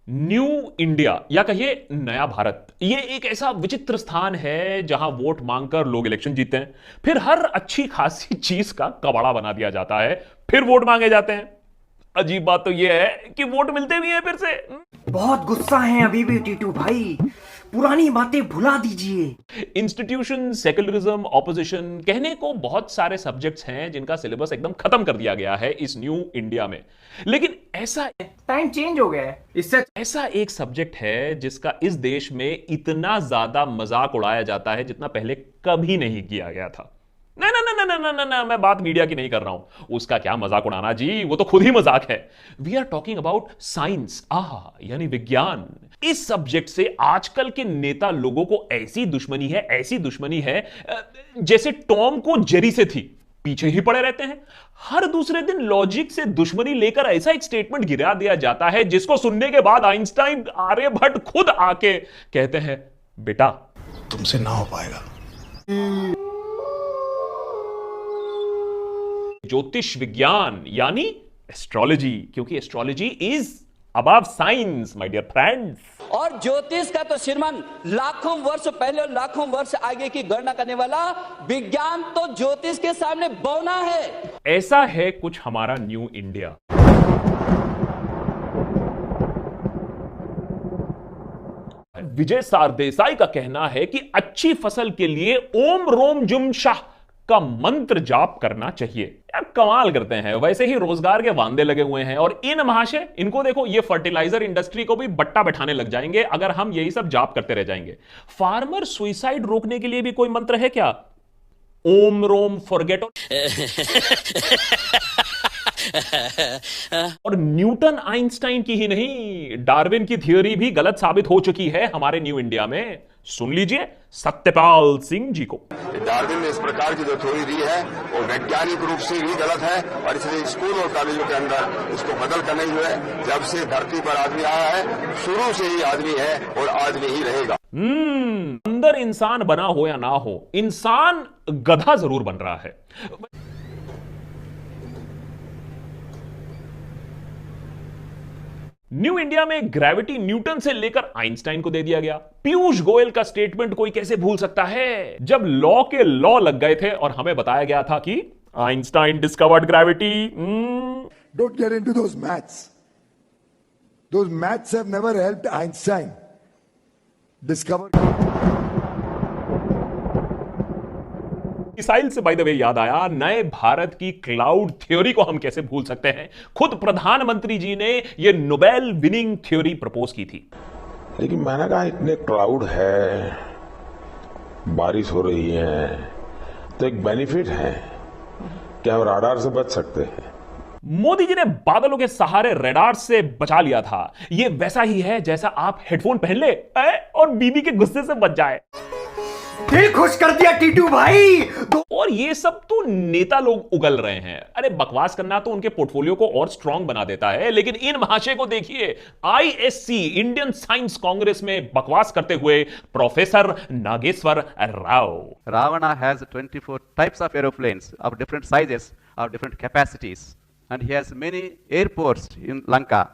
New India या कहिए नया भारत, ये एक ऐसा विचित्र स्थान है जहां वोट मांगकर लोग इलेक्शन जीतते हैं, फिर हर अच्छी खासी चीज का कबाड़ा बना दिया जाता है, फिर वोट मांगे जाते हैं। अजीब बात तो यह है कि वोट मिलते भी हैं फिर से। बहुत गुस्सा है अभी भी टीटू भाई, पुरानी बातें भुला दीजिए। इंस्टीट्यूशन, सेक्युलरिज्म, ऑपोजिशन, कहने को बहुत सारे सब्जेक्ट्स हैं जिनका सिलेबस एकदम खत्म कर दिया गया है इस न्यू इंडिया में। लेकिन ऐसा टाइम चेंज हो गया है, इससे ऐसा एक सब्जेक्ट है जिसका इस देश में इतना ज्यादा मजाक उड़ाया जाता है जितना पहले कभी नहीं किया गया था। ना ना ना ना ना ना ना ना, मैं बात मीडिया की नहीं कर रहा हूं। उसका क्या मजाक उड़ाना जी, वो तो खुद ही मजाक है। We are talking about science, यानी विज्ञान। इस सब्जेक्ट से आजकल के नेता लोगों को ऐसी दुश्मनी है, ऐसी दुश्मनी है, जैसे टॉम को जेरी से थी, पीछे ही पड़े रहते हैं। हर दूसरे दिन लॉजिक से दुश्मनी लेकर ऐसा एक स्टेटमेंट गिरा दिया जाता है जिसको सुनने के बाद आइंस्टाइन, आर्यभट्ट खुद आके कहते हैं, बेटा तुमसे ना हो पाएगा। ज्योतिष विज्ञान यानी एस्ट्रोलॉजी, क्योंकि astrology is above science my dear friends. और ज्योतिष का तो श्रीमान लाखों वर्ष पहले और लाखों वर्ष आगे की गणना करने वाला विज्ञान तो ज्योतिष के सामने बौना है। ऐसा है कुछ हमारा न्यू इंडिया। विजय सारदेसाई का कहना है कि अच्छी फसल के लिए ओम रोम जुम शाह का मंत्र जाप करना चाहिए। यार कमाल करते हैं। वैसे ही रोजगार के वांदे लगे हुए हैं और इन महाशय, इनको देखो, ये फर्टिलाइजर इंडस्ट्री को भी बट्टा बैठाने लग जाएंगे अगर हम यही सब जाप करते रह जाएंगे। फार्मर सुइसाइड रोकने के लिए भी कोई मंत्र है क्या? ओम रोम फॉरगेट। और न्यूटन आइंस्टाइन की ही नहीं, डार्विन की थ्योरी भी गलत साबित हो चुकी है हमारे न्यू इंडिया में। सुन लीजिए सत्यपाल सिंह जी को। डार्विन ने इस प्रकार की जो थ्योरी दी है वो वैज्ञानिक रूप से भी गलत है और इसलिए स्कूल और कॉलेजों के अंदर इसको बदल कर नहीं हुए। जब से धरती पर आदमी आया है, शुरू से ही आदमी है और आदमी ही रहेगा। अंदर इंसान बना हो या ना हो, इंसान गधा जरूर बन रहा है। न्यू इंडिया में ग्रेविटी न्यूटन से लेकर आइंस्टाइन को दे दिया गया। पीयूष गोयल का स्टेटमेंट कोई कैसे भूल सकता है, जब लॉ के लॉ लग गए थे और हमें बताया गया था कि Einstein discovered gravity. Don't get into those maths. Those maths have never helped Einstein discover. Missile से बाय द वे याद आया, नए भारत की क्लाउड थ्योरी को हम कैसे भूल सकते हैं। खुद प्रधानमंत्री जी ने यह नोबेल विनिंग थ्योरी प्रपोज की थी। लेकिन मैंने कहा इतने क्लाउड है, बारिश हो रही है, तो एक बेनिफिट है कि हम राडार से बच सकते हैं। मोदी जी ने बादलों के सहारे रडार से बचा लिया था। यह वैसा ही है जैसा आप हेडफोन पहन ले और बीबी के गुस्से से बच जाए। दिल खुश कर दिया टीटू भाई। और ये सब तो नेता लोग उगल रहे हैं। अरे बकवास करना तो उनके पोर्टफोलियो को और स्ट्रांग बना देता है, लेकिन इन महाशय को देखिए, आईएससी इंडियन साइंस कांग्रेस में बकवास करते हुए professor Nageshwar Rao. Ravana has 24 types of aeroplanes of different sizes, of different capacities, and he has many airports in Lanka.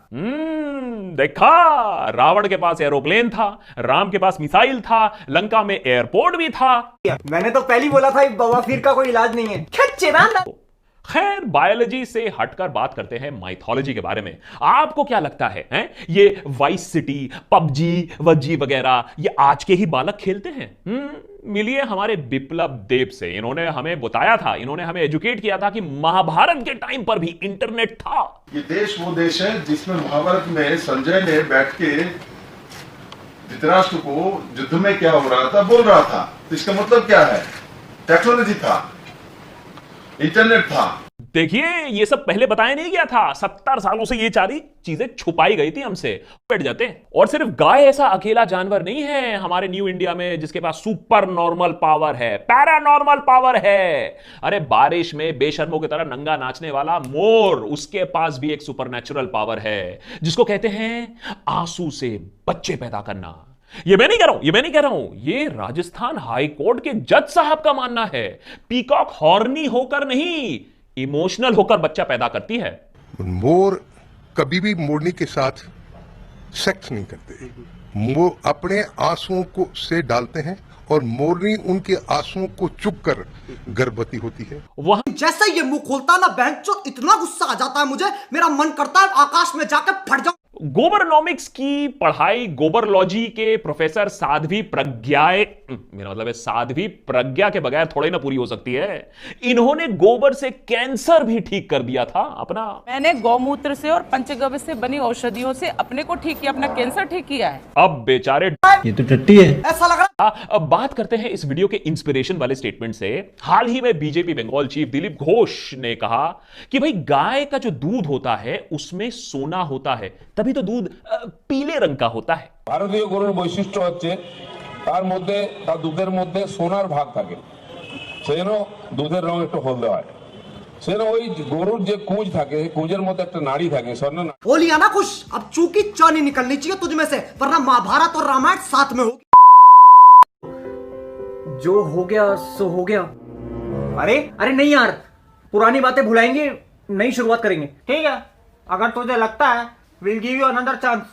देखा, रावण के पास एरोप्लेन था, राम के पास मिसाइल था, लंका में एयरपोर्ट भी था। मैंने तो पहले बोला था बवासीर का कोई इलाज नहीं है। खैर, बायोलॉजी से हटकर बात करते हैं माइथोलॉजी के बारे में। आपको क्या लगता है, ये वाइस सिटी, पबजी, वजी वगैरह ये आज के ही बालक खेलते हैं? मिलिए हमारे बिप्लब देव से। इन्होंने हमें बताया था, इन्होंने हमें एजुकेट किया था कि महाभारत के टाइम पर भी इंटरनेट था। ये देश वो देश है जिसमें महाभारत में संजय ने बैठ के धृतराष्ट्र को युद्ध में क्या हो रहा था बोल रहा था। तो इसका मतलब क्या है? टेक्नोलॉजी था, इंटरनेट था। देखिए, ये सब पहले बताया नहीं गया था। 70 सालों से ये सारी चीजें छुपाई गई थी हमसे। बैठ जाते हैं। और सिर्फ गाय ऐसा अकेला जानवर नहीं है हमारे न्यू इंडिया में जिसके पास सुपर नॉर्मल पावर है, पैरानॉर्मल पावर है। अरे बारिश में बेशर्मों की तरह नंगा नाचने वाला मोर, उसके पास भी एक सुपरनैचुरल पावर है जिसको कहते हैं आंसू से बच्चे पैदा करना। ये मैं नहीं कह रहा हूं, ये राजस्थान हाई कोर्ट के जज साहब का मानना है। पीकॉक हॉर्नी होकर नहीं, इमोशनल होकर बच्चा पैदा करती है। मोर कभी भी मोरनी के साथ सेक्स नहीं करते, वो अपने आंसुओं को से डालते हैं और मोरनी उनके आंसुओं को चुप कर गर्भवती होती है। वहां जैसे ये मुंह खोलता ना बहनचोद, इतना गुस्सा आ जाता है मुझे, मेरा मन करता है आकाश में जाकर फट जाऊं। गोबरनॉमिक्स की पढ़ाई गोबरलॉजी के प्रोफेसर साध्वी प्रज्ञाए, मेरा मतलब है साध्वी प्रज्ञा के बगैर थोड़ी ना पूरी हो सकती है। इन्होंने गोबर से कैंसर भी ठीक कर दिया था अपना। मैंने गौमूत्र से और पंचगव्य से बनी औषधियों से अपने को ठीक किया, अपना कैंसर ठीक किया है। अब बेचारे ये तो टट्टी है ऐसा लग रहा। अब बात करते हैं इस वीडियो के इंस्पिरेशन वाले स्टेटमेंट से। हाल ही में बीजेपी बंगाल चीफ दिलीप घोष ने कहा कि भाई गाय का जो दूध होता है उसमें सोना होता है, तभी तो दूध पीले रंग का होता है। ভারতীয় গরুর বৈশিষ্ট্য হচ্ছে তার মধ্যে তার দুধের মধ্যে সোনার ভাগ থাকে, সেজন্য দুধের রং একটু হলদে হয়। সেজন্য ওই গরুর যে কুঁজ থাকে, কুঁজের মধ্যে একটা নাড়ি থাকে, স্বর্ণ নাড়ি। हो लिया ना खुश, अब चूकी चानी निकलनी चाहिए तुझ में से, वरना महाभारत और रामायण साथ में होगी। जो हो गया सो हो गया। अरे अरे नहीं यार, पुरानी बातें भुलाएंगे, नई शुरुआत करेंगे। ठीक है, अगर तुझे लगता है, we'll give you another chance।